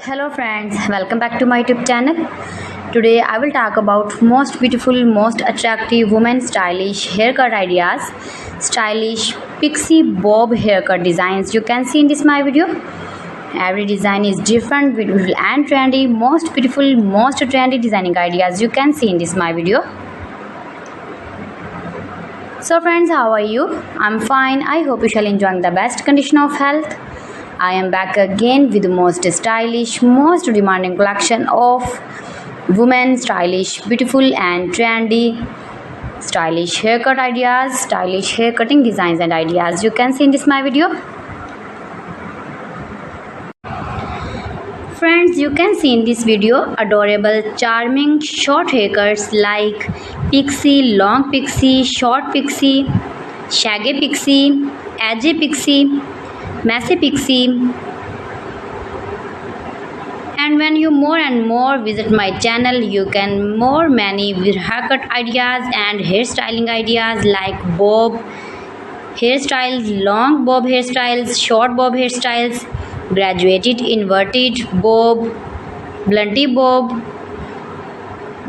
Hello friends, welcome back to my YouTube channel. Today I will talk about most beautiful, most attractive women stylish haircut ideas, stylish pixie bob haircut designs you can see in this my video. Every design is different, beautiful and trendy. Most beautiful, most trendy designing ideas you can see in this my video. So friends, how are you? I'm fine. I hope you shall enjoy the best condition of health. I am back again with the most stylish, most demanding collection of women stylish, beautiful and trendy stylish haircut ideas, stylish hair cutting designs and ideas you can see in this my video. Friends, you can see in this video adorable, charming short haircuts like pixie, long pixie, short pixie, shaggy pixie, edgy pixie, messy pixie. And when you more and more visit my channel, you can more many haircut ideas and hairstyling ideas like bob hairstyles, long bob hairstyles, short bob hairstyles, graduated inverted bob, blunty bob,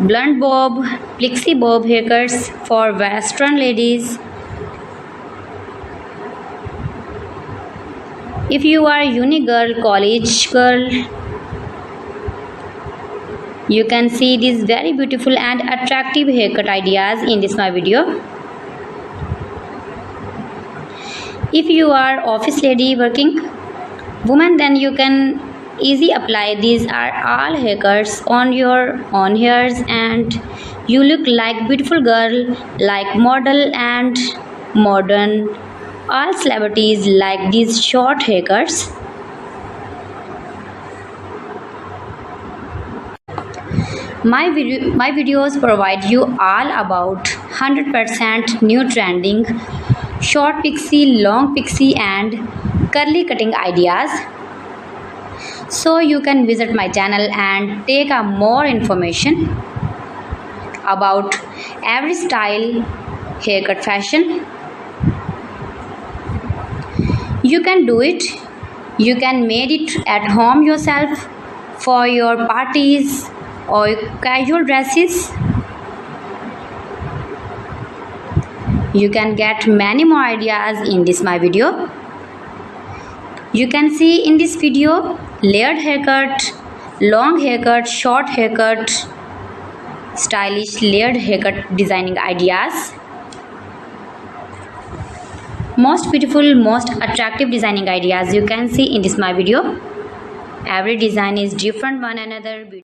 blunt bob, pixie bob haircuts for western ladies. If you are uni girl, college girl, you can see these very beautiful and attractive haircut ideas in this my video. If you are office lady working woman, then you can easily apply these are all haircuts on your own hairs and you look like beautiful girl, like model and modern. All celebrities like these short haircuts. My videos provide you all about 100% new trending short pixie, long pixie and curly cutting ideas. So you can visit my channel and take a more information about every style haircut fashion. You can do it. You can make it at home yourself for your parties or casual dresses. You can get many more ideas in this my video. You can see in this video layered haircut, long haircut, short haircut, stylish layered haircut designing ideas. Most beautiful, most attractive designing ideas you can see in this my video. Every design is different one another.